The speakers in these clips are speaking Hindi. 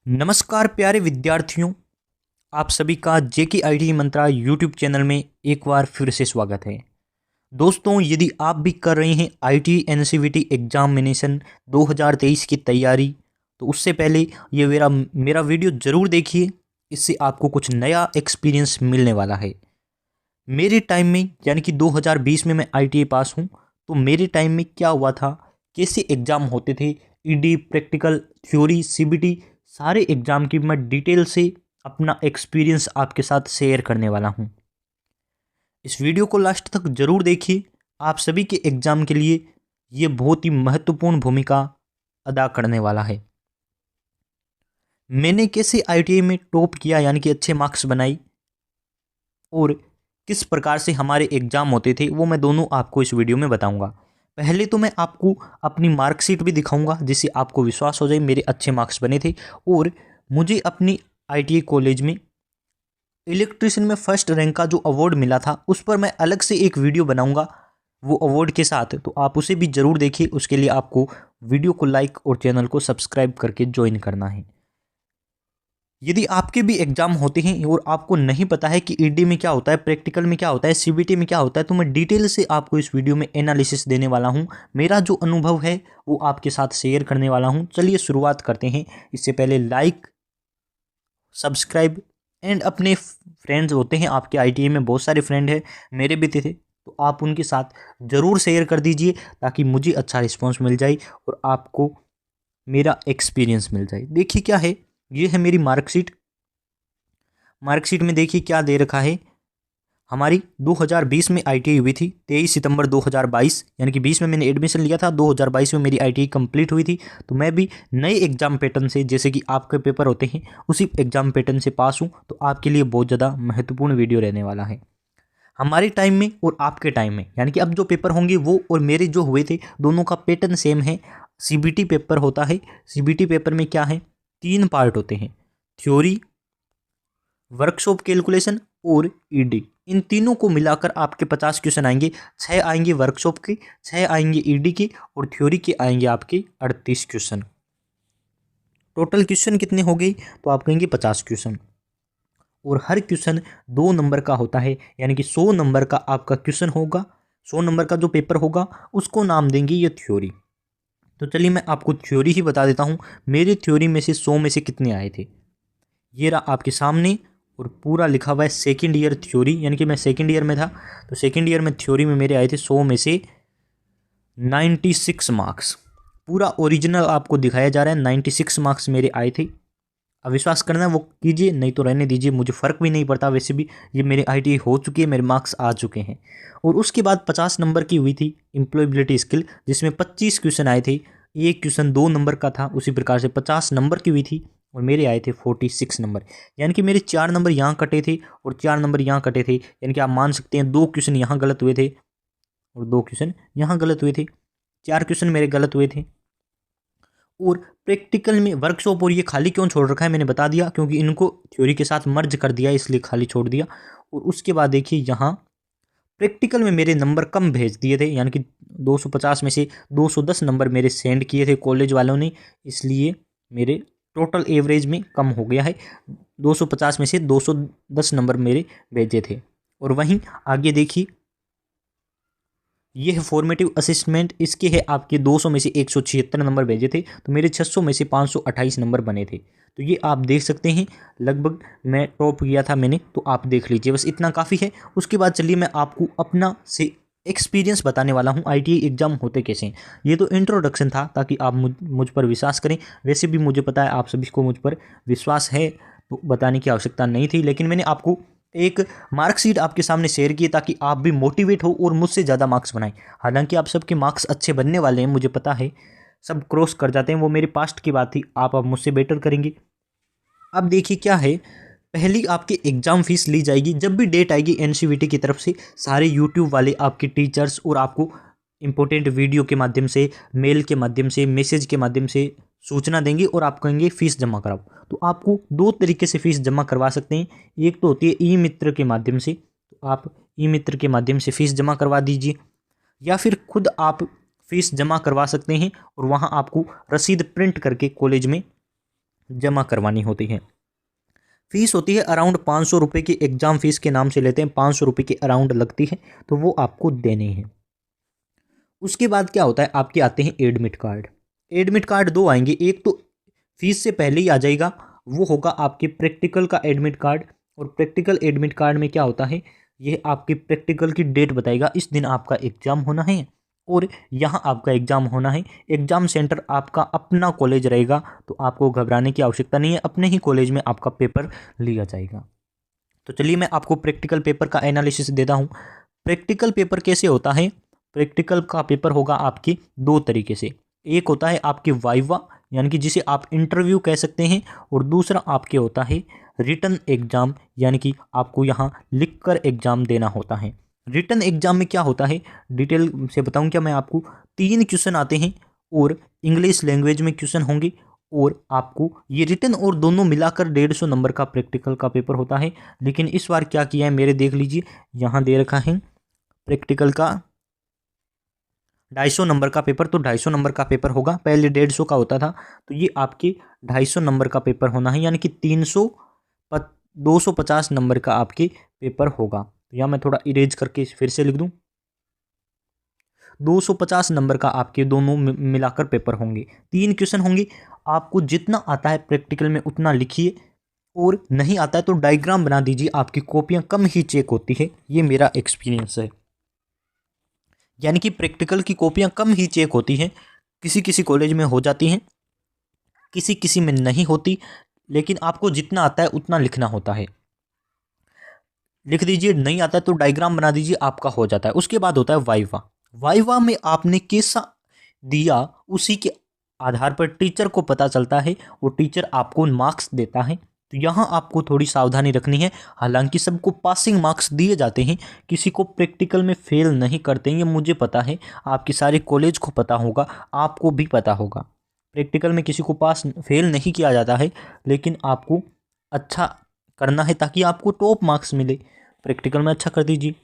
नमस्कार प्यारे विद्यार्थियों, आप सभी का जेके आईटी मंत्रा यूट्यूब चैनल में एक बार फिर से स्वागत है। दोस्तों, यदि आप भी कर रहे हैं आईटी एनसीवीटी एग्जामिनेशन 2023 की तैयारी, तो उससे पहले ये मेरा वीडियो ज़रूर देखिए। इससे आपको कुछ नया एक्सपीरियंस मिलने वाला है। मेरे टाइम में यानी कि 2020 में मैं आईटीआई पास हूँ, तो मेरे टाइम में क्या हुआ था, कैसे एग्ज़ाम होते थे, ईडी, प्रैक्टिकल, थ्योरी, सीबीटी, सारे एग्ज़ाम की मैं डिटेल से अपना एक्सपीरियंस आपके साथ शेयर करने वाला हूँ। इस वीडियो को लास्ट तक ज़रूर देखिए। आप सभी के एग्ज़ाम के लिए ये बहुत ही महत्वपूर्ण भूमिका अदा करने वाला है। मैंने कैसे आईटीआई में टॉप किया यानी कि अच्छे मार्क्स बनाई, और किस प्रकार से हमारे एग्ज़ाम होते थे, वो मैं दोनों आपको इस वीडियो में बताऊंगा। पहले तो मैं आपको अपनी मार्कशीट भी दिखाऊंगा, जिससे आपको विश्वास हो जाए मेरे अच्छे मार्क्स बने थे। और मुझे अपनी आईटीआई कॉलेज में इलेक्ट्रिशियन में फर्स्ट रैंक का जो अवार्ड मिला था, उस पर मैं अलग से एक वीडियो बनाऊंगा वो अवार्ड के साथ, तो आप उसे भी ज़रूर देखिए। उसके लिए आपको वीडियो को लाइक और चैनल को सब्सक्राइब करके ज्वाइन करना है। यदि आपके भी एग्जाम होते हैं और आपको नहीं पता है कि ईडी में क्या होता है, प्रैक्टिकल में क्या होता है, सीबीटी में क्या होता है, तो मैं डिटेल से आपको इस वीडियो में एनालिसिस देने वाला हूं। मेरा जो अनुभव है वो आपके साथ शेयर करने वाला हूं। चलिए शुरुआत करते हैं। इससे पहले लाइक, सब्सक्राइब एंड अपने फ्रेंड्स होते हैं आपके आईटीआई में बहुत सारे फ्रेंड हैं, मेरे भी थे, तो आप उनके साथ ज़रूर शेयर कर दीजिए, ताकि मुझे अच्छा रिस्पॉन्स मिल जाए और आपको मेरा एक्सपीरियंस मिल जाए। देखिए क्या है, ये है मेरी मार्कशीट। मार्कशीट में देखिए क्या दे रखा है। हमारी 2020 में आईटीआई हुई थी, 23 सितंबर 2022, यानी कि 20 में मैंने एडमिशन लिया था, 2022 में मेरी आईटीआई कंप्लीट हुई थी। तो मैं भी नए एग्जाम पैटर्न से, जैसे कि आपके पेपर होते हैं उसी एग्जाम पैटर्न से पास हूँ। तो आपके लिए बहुत ज़्यादा महत्वपूर्ण वीडियो रहने वाला है। हमारे टाइम में और आपके टाइम में, यानी कि अब जो पेपर होंगे वो और मेरे जो हुए थे, दोनों का पैटर्न सेम है। सीबीटी पेपर होता है। सीबीटी पेपर में क्या है, 3 पार्ट होते हैं, थ्योरी, वर्कशॉप कैलकुलेशन और ईडी। इन तीनों को मिलाकर आपके 50 क्वेश्चन आएंगे। 6 आएंगे वर्कशॉप के, 6 आएंगे ईडी के, और थ्योरी के आएंगे आपके 38 क्वेश्चन। टोटल क्वेश्चन कितने हो गए, तो आप कहेंगे 50 क्वेश्चन। और हर क्वेश्चन 2 नंबर का होता है, यानी कि 100 नंबर का आपका क्वेश्चन होगा। 100 नंबर का जो पेपर होगा उसको नाम देंगे ये थ्योरी। तो चलिए मैं आपको थ्योरी ही बता देता हूँ। मेरी थ्योरी में से 100 में से कितने आए थे, ये रहा आपके सामने। और पूरा लिखा हुआ है सेकेंड ईयर थ्योरी, यानी कि मैं सेकेंड ईयर में था। तो सेकेंड ईयर में थ्योरी में मेरे आए थे 100 में से 96 मार्क्स। पूरा ओरिजिनल आपको दिखाया जा रहा है, 96 मार्क्स मेरे आए थे। अब विश्वास करना है वो कीजिए, नहीं तो रहने दीजिए, मुझे फ़र्क भी नहीं पड़ता। वैसे भी ये मेरे आईटीआई हो चुकी है, मेरे मार्क्स आ चुके हैं। और उसके बाद 50 नंबर की हुई थी एम्प्लॉयबिलिटी स्किल, जिसमें 25 क्वेश्चन आए थे। एक क्वेश्चन 2 नंबर का था, उसी प्रकार से 50 नंबर की हुई थी, और मेरे आए थे 46 नंबर। यानी कि मेरे 4 नंबर यहाँ कटे थे और 4 नंबर यहाँ कटे थे। यानी कि आप मान सकते हैं 2 क्वेश्चन यहाँ गलत हुए थे और 2 क्वेश्चन यहाँ गलत हुए थे। 4 क्वेश्चन मेरे गलत हुए थे। और प्रैक्टिकल में वर्कशॉप और ये खाली क्यों छोड़ रखा है मैंने बता दिया, क्योंकि इनको थ्योरी के साथ मर्ज कर दिया, इसलिए खाली छोड़ दिया। और उसके बाद देखिए यहाँ प्रैक्टिकल में मेरे नंबर कम भेज दिए थे, यानी कि 250 में से 210 नंबर मेरे सेंड किए थे कॉलेज वालों ने, इसलिए मेरे टोटल एवरेज में कम हो गया है। 250 में से 210 नंबर मेरे भेजे थे। और वहीं आगे देखिए, ये है फॉर्मेटिव असेसमेंट। इसके है आपके 200 में से 176 नंबर भेजे थे, तो मेरे 600 में से 528 नंबर बने थे। तो ये आप देख सकते हैं, लगभग मैं टॉप किया था मैंने। तो आप देख लीजिए, बस इतना काफ़ी है। उसके बाद चलिए मैं आपको अपना से एक्सपीरियंस बताने वाला हूँ आईटीआई एग्जाम होते कैसे हैं। ये तो इंट्रोडक्शन था, ताकि आप मुझ पर विश्वास करें। वैसे भी मुझे पता है आप सभी को मुझ पर विश्वास है, तो बताने की आवश्यकता नहीं थी, लेकिन मैंने आपको एक मार्कशीट आपके सामने शेयर की, ताकि आप भी मोटिवेट हो और मुझसे ज़्यादा मार्क्स बनाएं। हालांकि आप सबके मार्क्स अच्छे बनने वाले हैं, मुझे पता है, सब क्रॉस कर जाते हैं, वो मेरे पास्ट की बात थी। आप अब मुझसे बेटर करेंगे। अब देखिए क्या है, पहली आपकी एग्ज़ाम फीस ली जाएगी। जब भी डेट आएगी एनसीवीटी की तरफ से, सारे यूट्यूब वाले आपके टीचर्स और आपको इंपॉर्टेंट वीडियो के माध्यम से, मेल के माध्यम से, मैसेज के माध्यम से सूचना देंगे और आप कहेंगे फ़ीस जमा कराओ। तो आपको 2 तरीके से फ़ीस जमा करवा सकते हैं। एक तो होती है ई मित्र के माध्यम से, तो आप ई मित्र के माध्यम से फ़ीस जमा करवा दीजिए, या फिर खुद आप फ़ीस जमा करवा सकते हैं और वहाँ आपको रसीद प्रिंट करके कॉलेज में जमा करवानी होती है। फीस होती है अराउंड 500 रुपये की, एग्जाम फीस के नाम से लेते हैं, 500 रुपये की अराउंड लगती है, तो वो आपको देनी है। उसके बाद क्या होता है, आपके आते हैं एडमिट कार्ड। एडमिट कार्ड दो आएंगे, एक तो फीस से पहले ही आ जाएगा, वो होगा आपके प्रैक्टिकल का एडमिट कार्ड। और प्रैक्टिकल एडमिट कार्ड में क्या होता है, ये आपकी प्रैक्टिकल की डेट बताएगा, इस दिन आपका एग्जाम होना है और यहाँ आपका एग्जाम होना है। एग्जाम सेंटर आपका अपना कॉलेज रहेगा, तो आपको घबराने की आवश्यकता नहीं है, अपने ही कॉलेज में आपका पेपर लिया जाएगा। तो चलिए मैं आपको प्रैक्टिकल पेपर का एनालिसिस देता हूँ। प्रैक्टिकल पेपर कैसे होता है, प्रैक्टिकल का पेपर होगा आपके दो तरीके से। एक होता है आपके वाइवा, यानी कि जिसे आप इंटरव्यू कह सकते हैं, और दूसरा आपके होता है रिटन एग्जाम, यानी कि आपको यहाँ लिखकर एग्जाम देना होता है। रिटन एग्जाम में क्या होता है, डिटेल से बताऊं क्या मैं आपको, 3 क्वेश्चन आते हैं और इंग्लिश लैंग्वेज में क्वेश्चन होंगे, और आपको ये रिटन और दोनों मिलाकर 150 नंबर का प्रैक्टिकल का पेपर होता है। लेकिन इस बार क्या किया है, मेरे देख लीजिए यहाँ दे रखा है प्रैक्टिकल का 250 नंबर का पेपर, तो 250 नंबर का पेपर होगा, पहले 150 का होता था, तो ये आपके 250 नंबर का पेपर होना है, यानी कि 250 नंबर का आपके पेपर होगा। तो यहाँ मैं थोड़ा इरेज करके फिर से लिख दूं, 250 नंबर का आपके दोनों मिलाकर पेपर होंगे। 3 क्वेश्चन होंगे, आपको जितना आता है प्रैक्टिकल में उतना लिखिए, और नहीं आता है तो डायग्राम बना दीजिए, आपकी कॉपियां कम ही चेक होती है, ये मेरा एक्सपीरियंस है। यानी कि प्रैक्टिकल की कॉपियां कम ही चेक होती हैं, किसी किसी कॉलेज में हो जाती हैं, किसी किसी में नहीं होती, लेकिन आपको जितना आता है उतना लिखना होता है। लिख दीजिए, नहीं आता है तो डायग्राम बना दीजिए, आपका हो जाता है। उसके बाद होता है वाइवा। वाइवा में आपने कैसा दिया उसी के आधार पर टीचर को पता चलता है, वो टीचर आपको मार्क्स देता है। तो यहाँ आपको थोड़ी सावधानी रखनी है, हालांकि सबको पासिंग मार्क्स दिए जाते हैं, किसी को प्रैक्टिकल में फेल नहीं करते हैं, ये मुझे पता है, आपके सारे कॉलेज को पता होगा, आपको भी पता होगा। प्रैक्टिकल में किसी को पास फेल नहीं किया जाता है, लेकिन आपको अच्छा करना है ताकि आपको टॉप मार्क्स मिले। प्रैक्टिकल में अच्छा कर दीजिए।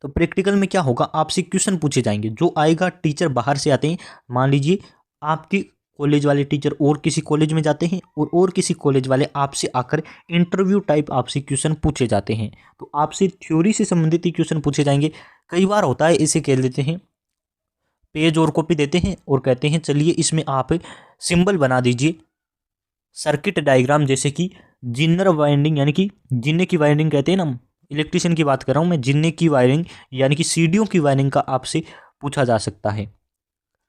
तो प्रैक्टिकल में क्या होगा, आपसे क्वेश्चन पूछे जाएंगे, जो आएगा, टीचर बाहर से आते हैं, मान लीजिए आपके कॉलेज वाले टीचर और किसी कॉलेज में जाते हैं, और किसी कॉलेज वाले आपसे आकर इंटरव्यू टाइप आपसे क्वेश्चन पूछे जाते हैं, तो आपसे थ्योरी से संबंधित ही क्वेश्चन पूछे जाएंगे। कई बार होता है, इसे कह देते हैं, पेज और कॉपी देते हैं और कहते हैं चलिए इसमें आप सिंबल बना दीजिए, सर्किट डायग्राम, जैसे कि जिनर वाइंडिंग, यानी कि जिन्ने की वाइंडिंग कहते हैं ना, इलेक्ट्रिशियन की बात कर रहा हूँ मैं, जिन्ने की वायरिंग यानी कि सीढ़ियों की वायरिंग का आपसे पूछा जा सकता है।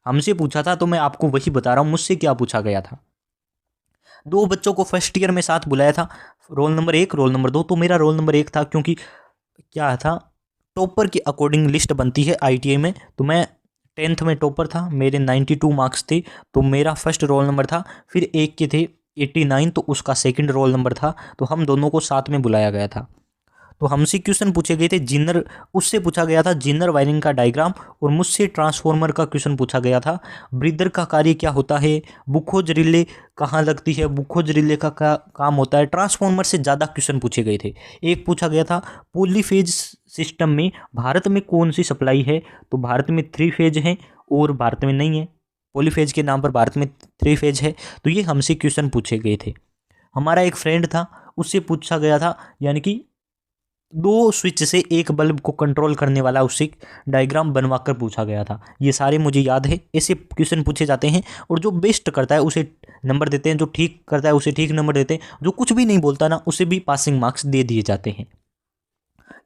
हमसे पूछा था तो मैं आपको वही बता रहा हूँ, मुझसे क्या पूछा गया था। 2 बच्चों को फर्स्ट ईयर में साथ बुलाया था, रोल नंबर 1 रोल नंबर 2, तो मेरा रोल नंबर 1 था, क्योंकि क्या था, टॉपर के अकॉर्डिंग लिस्ट बनती है ITI में, तो मैं 10th में टॉपर था, मेरे 92 मार्क्स थे, तो मेरा फर्स्ट रोल नंबर था। फिर एक के थे 89, तो उसका सेकंड रोल नंबर था, तो हम दोनों को साथ में बुलाया गया था। तो हमसे क्वेश्चन पूछे गए थे जिनर, उससे पूछा गया था जिनर वायरिंग का डायग्राम, और मुझसे ट्रांसफार्मर का क्वेश्चन पूछा गया था, ब्रीदर का कार्य क्या होता है, बुखोज रिले कहाँ लगती है, बुखोज रिले का काम होता है। ट्रांसफार्मर से ज़्यादा क्वेश्चन पूछे गए थे। एक पूछा गया था पॉलीफेज सिस्टम में भारत में कौन सी सप्लाई है, तो भारत में 3 फेज है और भारत में नहीं है, पॉलीफेज के नाम पर भारत में 3 फेज है। तो ये हमसे क्वेश्चन पूछे गए थे। हमारा एक फ्रेंड था, उससे पूछा गया था, यानी कि 2 स्विच से एक बल्ब को कंट्रोल करने वाला, उससे डायग्राम बनवाकर पूछा गया था। ये सारे मुझे याद है, ऐसे क्वेश्चन पूछे जाते हैं, और जो बेस्ट करता है उसे नंबर देते हैं, जो ठीक करता है उसे ठीक नंबर देते हैं, जो कुछ भी नहीं बोलता ना उसे भी पासिंग मार्क्स दे दिए जाते हैं।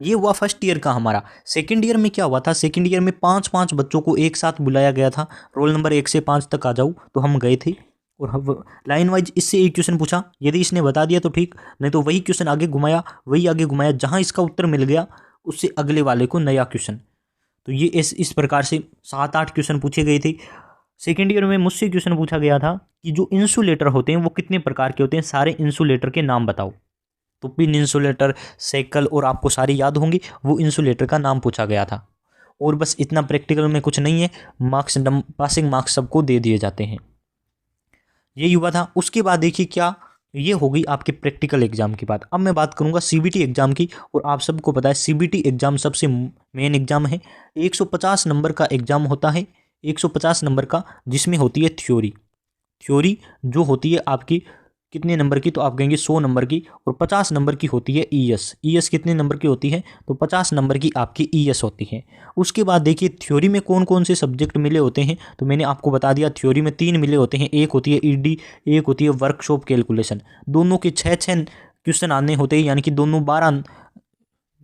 ये हुआ फर्स्ट ईयर का हमारा। सेकंड ईयर में क्या हुआ था, सेकंड ईयर में 5-5 बच्चों को एक साथ बुलाया गया था, रोल नंबर 1 से 5 तक आ जाओ, तो हम गए थे, और हम लाइन वाइज इससे एक क्वेश्चन पूछा, यदि इसने बता दिया तो ठीक, नहीं तो वही क्वेश्चन आगे घुमाया, वही आगे घुमाया, जहां इसका उत्तर मिल गया उससे अगले वाले को नया क्वेश्चन। तो ये इस प्रकार से 7-8 क्वेश्चन पूछे गए थे। सेकेंड ईयर में मुझसे क्वेश्चन पूछा गया था कि जो इंसुलेटर होते हैं वो कितने प्रकार के होते हैं, सारे इंसुलेटर के नाम बताओ। तो पिन इंसुलेटर, साइकिल, और आपको सारी याद होंगी, वो इंसुलेटर का नाम पूछा गया था। और बस इतना, प्रैक्टिकल में कुछ नहीं है, मार्क्स पासिंग मार्क्स सबको दे दिए जाते हैं। यही हुआ था। उसके बाद देखिए क्या, ये हो गई आपके प्रैक्टिकल एग्जाम की बात। अब मैं बात करूंगा CBT एग्जाम की, और आप सबको पता है CBT एग्जाम सबसे मेन एग्जाम है। 150 नंबर का एग्जाम होता है, 150 नंबर का, जिसमें होती है थ्योरी। थ्योरी जो होती है आपकी कितने नंबर की, तो आप कहेंगे 100 नंबर की, और 50 नंबर की होती है ईएस। ईएस कितने नंबर की होती है, तो 50 नंबर की आपकी ईएस होती है। उसके बाद देखिए थ्योरी में कौन कौन से सब्जेक्ट मिले होते हैं, तो मैंने आपको बता दिया थ्योरी में 3 मिले होते हैं, एक होती है ईडी, एक होती है वर्कशॉप कैलकुलेशन। दोनों के 6 क्वेश्चन आने होते हैं, यानी कि दोनों 12,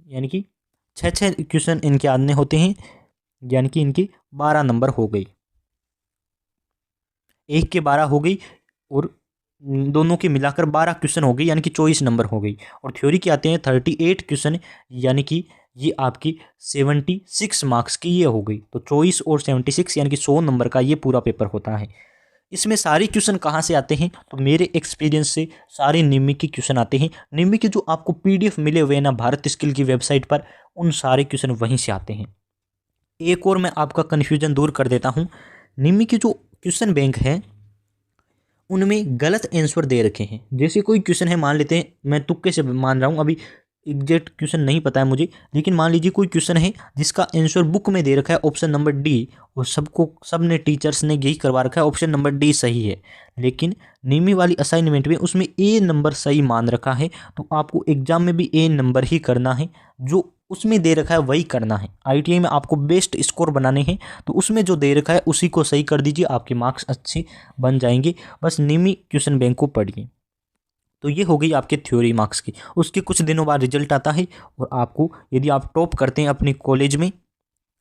यानी कि 6 क्वेश्चन इनके आने होते हैं, यानी कि इनकी 12 नंबर हो गई, एक के 12 हो गई और दोनों के मिलाकर 12 क्वेश्चन हो गई, यानी कि 24 नंबर हो गई। और थ्योरी के आते हैं 38 क्वेश्चन, यानी कि ये आपकी 76 मार्क्स की ये हो गई। तो 24 और 76 यानी कि 100 नंबर का ये पूरा पेपर होता है। इसमें सारे क्वेश्चन कहाँ से आते हैं, तो मेरे एक्सपीरियंस से सारे निम्मी के क्वेश्चन आते हैं। निम्मी के जो आपको पीडीएफ मिले हुए हैं ना भारत स्किल की वेबसाइट पर, उन सारे क्वेश्चन वहीं से आते हैं। एक और मैं आपका कन्फ्यूजन दूर कर देता हूँ, निम्मी की जो क्वेश्चन बैंक है उनमें गलत आंसर दे रखे हैं। जैसे कोई क्वेश्चन है, मान लेते हैं, मैं तुक्के से मान रहा हूँ, अभी एग्जैक्ट क्वेश्चन नहीं पता है मुझे, लेकिन मान लीजिए कोई क्वेश्चन है जिसका आंसर बुक में दे रखा है ऑप्शन नंबर डी, और सब ने टीचर्स ने यही करवा रखा है ऑप्शन नंबर डी सही है, लेकिन निमी वाली असाइनमेंट में उसमें ए नंबर सही मान रखा है। तो आपको एग्जाम में भी ए नंबर ही करना है, जो उसमें दे रखा है वही करना है। आईटीआई में आपको बेस्ट स्कोर बनाने हैं, तो उसमें जो दे रखा है उसी को सही कर दीजिए, आपके मार्क्स अच्छे बन जाएंगे। बस निमी क्वेश्चन बैंक को पढ़िए। तो ये हो गई आपके थ्योरी मार्क्स की। उसके कुछ दिनों बाद रिजल्ट आता है, और आपको यदि आप टॉप करते हैं अपनी कॉलेज में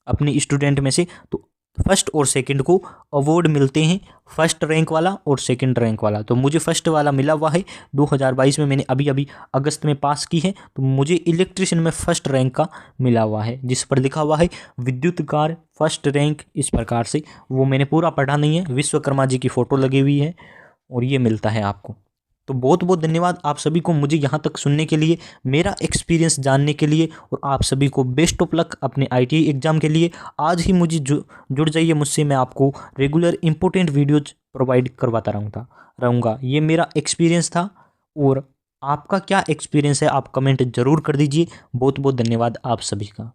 अपने स्टूडेंट में से, तो फर्स्ट और सेकंड को अवार्ड मिलते हैं, फर्स्ट रैंक वाला और सेकंड रैंक वाला। तो मुझे फर्स्ट वाला मिला हुआ है 2022 में, मैंने अभी अगस्त में पास की है, तो मुझे इलेक्ट्रिशियन में फर्स्ट रैंक का मिला हुआ है, जिस पर लिखा हुआ है विद्युत कार्य फर्स्ट रैंक, इस प्रकार से। वो मैंने पूरा पढ़ा नहीं है, विश्वकर्मा जी की फ़ोटो लगी हुई है, और ये मिलता है आपको। तो बहुत बहुत धन्यवाद आप सभी को मुझे यहाँ तक सुनने के लिए, मेरा एक्सपीरियंस जानने के लिए, और आप सभी को बेस्ट ऑफ लक अपने आईटीआई एग्जाम के लिए। आज ही मुझे जुड़ जाइए मुझसे, मैं आपको रेगुलर इंपॉर्टेंट वीडियोज प्रोवाइड करवाता रहूँगा। ये मेरा एक्सपीरियंस था, और आपका क्या एक्सपीरियंस है आप कमेंट ज़रूर कर दीजिए। बहुत बहुत धन्यवाद आप सभी का।